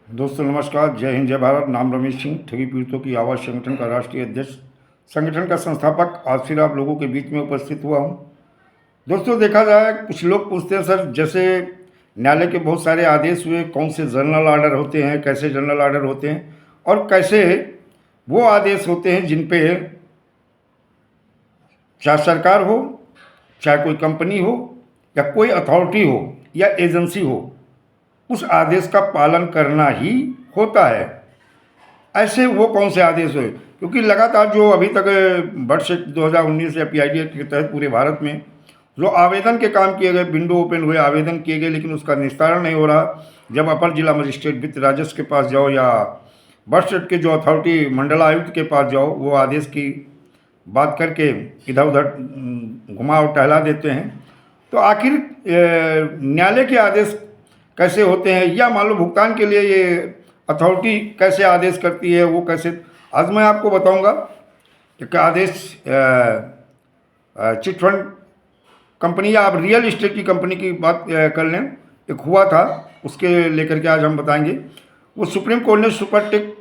दोस्तों नमस्कार, जय हिंद, जय भारत। नाम रमेश सिंह, ठगी पीड़ितों की आवाज़ संगठन का राष्ट्रीय अध्यक्ष, संगठन का संस्थापक आज फिर आप लोगों के बीच में उपस्थित हुआ हूं। दोस्तों देखा जाए, कुछ लोग पूछते हैं सर, जैसे न्यायालय के बहुत सारे आदेश हुए, कौन से जनरल ऑर्डर होते हैं, कैसे जनरल ऑर्डर होते हैं और कैसे वो आदेश होते हैं जिन पे चाहे सरकार हो, चाहे कोई कंपनी हो या कोई अथॉरिटी हो या एजेंसी हो, उस आदेश का पालन करना ही होता है। ऐसे वो कौन से आदेश हुए, क्योंकि लगातार जो अभी तक वर्ष 2019 या पीआईडी एक्ट के तहत पूरे भारत में जो आवेदन के काम किए गए, विंडो ओपन हुए, आवेदन किए गए, लेकिन उसका निस्तारण नहीं हो रहा। जब अपर जिला मजिस्ट्रेट वित्त राजस्व के पास जाओ या बर्थ के जो अथॉरिटी मंडलायुक्त के पास जाओ, वो आदेश की बात करके इधर उधर घुमा और टहला देते हैं। तो आखिर न्यायालय के आदेश कैसे होते हैं, या मान लो भुगतान के लिए ये अथॉरिटी कैसे आदेश करती है, वो कैसे, आज मैं आपको बताऊंगा। एक आदेश चिट फंड कंपनी या आप रियल इस्टेट की कंपनी की बात कर लें, एक हुआ था, उसके लेकर के आज हम बताएंगे। वो सुप्रीम कोर्ट ने सुपरटेक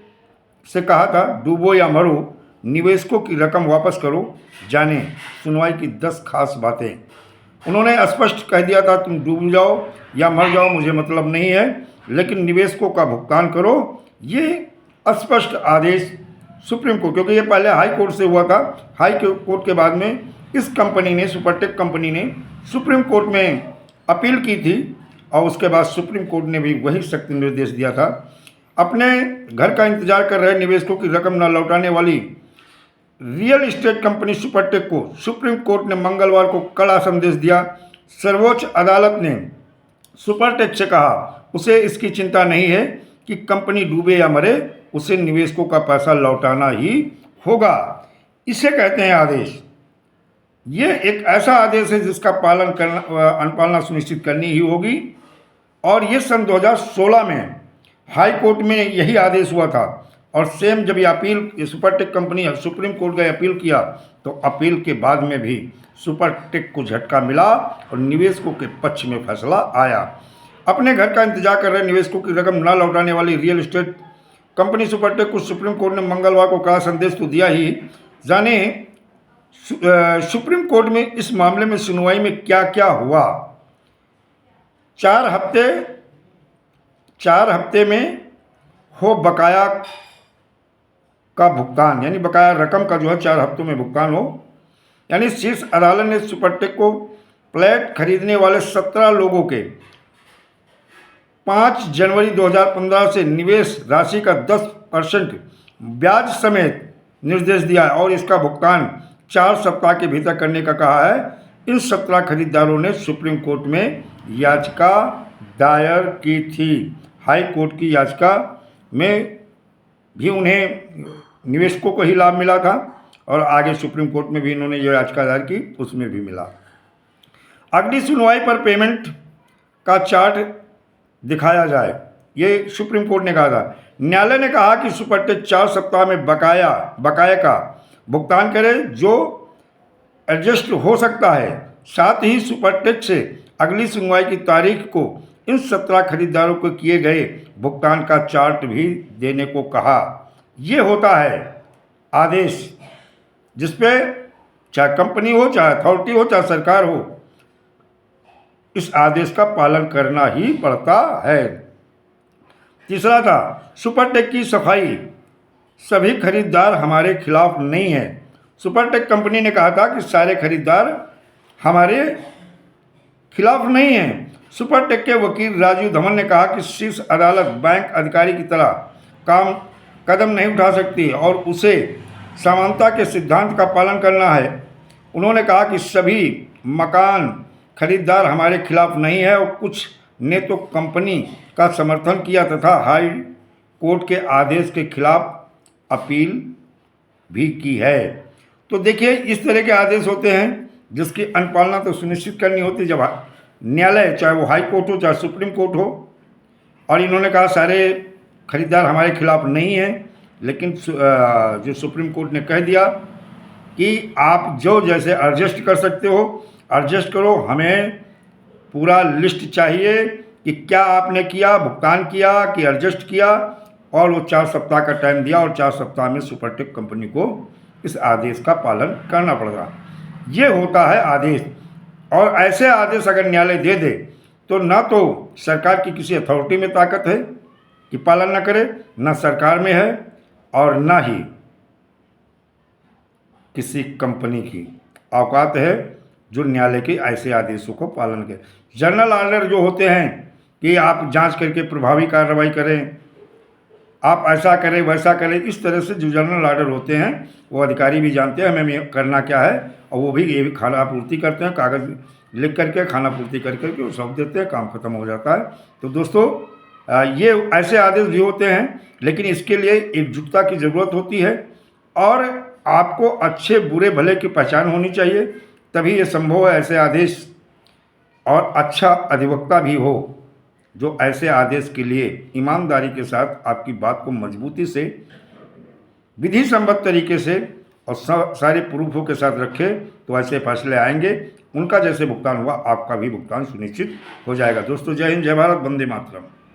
से कहा था, डूबो या मरो, निवेशकों की रकम वापस करो, जाने सुनवाई की 10 खास बातें। उन्होंने स्पष्ट कह दिया था, तुम डूब जाओ या मर जाओ मुझे मतलब नहीं है, लेकिन निवेशकों का भुगतान करो। ये स्पष्ट आदेश सुप्रीम कोर्ट, क्योंकि ये पहले हाई कोर्ट से हुआ था, हाई कोर्ट के बाद में इस कंपनी ने, सुपरटेक कंपनी ने सुप्रीम कोर्ट में अपील की थी, और उसके बाद सुप्रीम कोर्ट ने भी वही सख्त निर्देश दिया था। अपने घर का इंतजार कर रहे निवेशकों की रकम न लौटाने वाली रियल इस्टेट कंपनी सुपरटेक को सुप्रीम कोर्ट ने मंगलवार को कड़ा संदेश दिया। सर्वोच्च अदालत ने सुपरटेक से कहा, उसे इसकी चिंता नहीं है कि कंपनी डूबे या मरे, उसे निवेशकों का पैसा लौटाना ही होगा। इसे कहते हैं आदेश। ये एक ऐसा आदेश है जिसका पालन करना, अनुपालना सुनिश्चित करनी ही होगी। और ये सन 2016 में हाई कोर्ट में यही आदेश हुआ था। और सेम जब ये appeal Supertech company supreme court गए अपील किया, तो अपील के बाद में भी सुपरटेक को झटका मिला और निवेशकों के पक्ष में फैसला आया। अपने घर का इंतजार कर रहे निवेशकों की रकम न लौटाने वाली रियल एस्टेट कंपनी सुपरटेक को सुप्रीम कोर्ट ने मंगलवार को कड़ा संदेश तो दिया ही, जाने सुप्रीम कोर्ट में इस मामले में सुनवाई में क्या क्या हुआ। 4 हफ्ते में हो बकाया का भुगतान, यानी बकाया रकम का जो है 4 हफ्तों में भुगतान हो। यानी शीर्ष अदालत ने सुपरटेक को फ्लैट खरीदने वाले 17 लोगों के 5 जनवरी 2015 से निवेश राशि का 10% ब्याज समेत निर्देश दिया है, और इसका भुगतान 4 सप्ताह के भीतर करने का कहा है। इन 17 खरीदारों ने सुप्रीम कोर्ट में याचिका दायर की थी। हाई कोर्ट की याचिका में भी उन्हें निवेशकों को ही लाभ मिला था, और आगे सुप्रीम कोर्ट में भी इन्होंने जो याचिका दायर की उसमें भी मिला। अगली सुनवाई पर पेमेंट का चार्ट दिखाया जाए, ये सुप्रीम कोर्ट ने कहा था। न्यायालय ने कहा कि सुपरटेक 4 सप्ताह में बकाया का भुगतान करे, जो एडजस्ट हो सकता है। साथ ही सुपरटेक से अगली सुनवाई की तारीख को इन 17 खरीदारों को किए गए भुगतान का चार्ट भी देने को कहा। ये होता है आदेश, जिसपे चाहे कंपनी हो, चाहे अथॉरिटी हो, चाहे सरकार हो, इस आदेश का पालन करना ही पड़ता है। तीसरा था सुपरटेक की सफाई, सभी खरीदार हमारे खिलाफ नहीं है। सुपरटेक कंपनी ने कहा था कि सारे खरीदार हमारे खिलाफ नहीं हैं। सुपरटेक के वकील राजीव धवन ने कहा कि शीर्ष अदालत बैंक अधिकारी की तरह कदम नहीं उठा सकती और उसे समानता के सिद्धांत का पालन करना है। उन्होंने कहा कि सभी मकान खरीदार हमारे खिलाफ नहीं है, और कुछ ने तो कंपनी का समर्थन किया तथा हाई कोर्ट के आदेश के खिलाफ अपील भी की है। तो देखिए, इस तरह के आदेश होते हैं जिसकी अनुपालना तो सुनिश्चित करनी होती है। जब न्यायालय, चाहे वो हाई कोर्ट हो चाहे सुप्रीम कोर्ट हो, और इन्होंने कहा सारे खरीदार हमारे खिलाफ नहीं हैं, लेकिन जो सुप्रीम कोर्ट ने कह दिया कि आप जो जैसे एडजस्ट कर सकते हो एडजस्ट करो, हमें पूरा लिस्ट चाहिए कि क्या आपने किया, भुगतान किया कि एडजस्ट किया, और वो 4 सप्ताह का टाइम दिया और 4 सप्ताह में सुपरटेक कंपनी को इस आदेश का पालन करना पड़ेगा। ये होता है आदेश। और ऐसे आदेश अगर न्यायालय दे दे तो ना तो सरकार की किसी अथॉरिटी में ताकत है कि पालन न करे, ना सरकार में है, और ना ही किसी कंपनी की औकात है जो न्यायालय के ऐसे आदेशों को पालन करे। जनरल ऑर्डर जो होते हैं कि आप जांच करके प्रभावी कार्रवाई करें, आप ऐसा करें वैसा करें, इस तरह से जो जनरल ऑर्डर होते हैं वो अधिकारी भी जानते हैं हमें करना क्या है, और वो भी ये भी खाना आपूर्ति करते हैं, कागज़ लिख करके खाना आपूर्ति कर करके वो सौंप देते हैं, काम खत्म हो जाता है। तो दोस्तों ये ऐसे आदेश भी होते हैं, लेकिन इसके लिए एकजुटता की ज़रूरत होती है और आपको अच्छे बुरे भले की पहचान होनी चाहिए, तभी ये संभव है ऐसे आदेश, और अच्छा अधिवक्ता भी हो जो ऐसे आदेश के लिए ईमानदारी के साथ आपकी बात को मजबूती से विधि सम्मत तरीके से और सारे प्रूफों के साथ रखे, तो ऐसे फैसले आएंगे। उनका जैसे भुगतान हुआ आपका भी भुगतान सुनिश्चित हो जाएगा। दोस्तों जय हिंद, जय भारत, वंदे मातरम।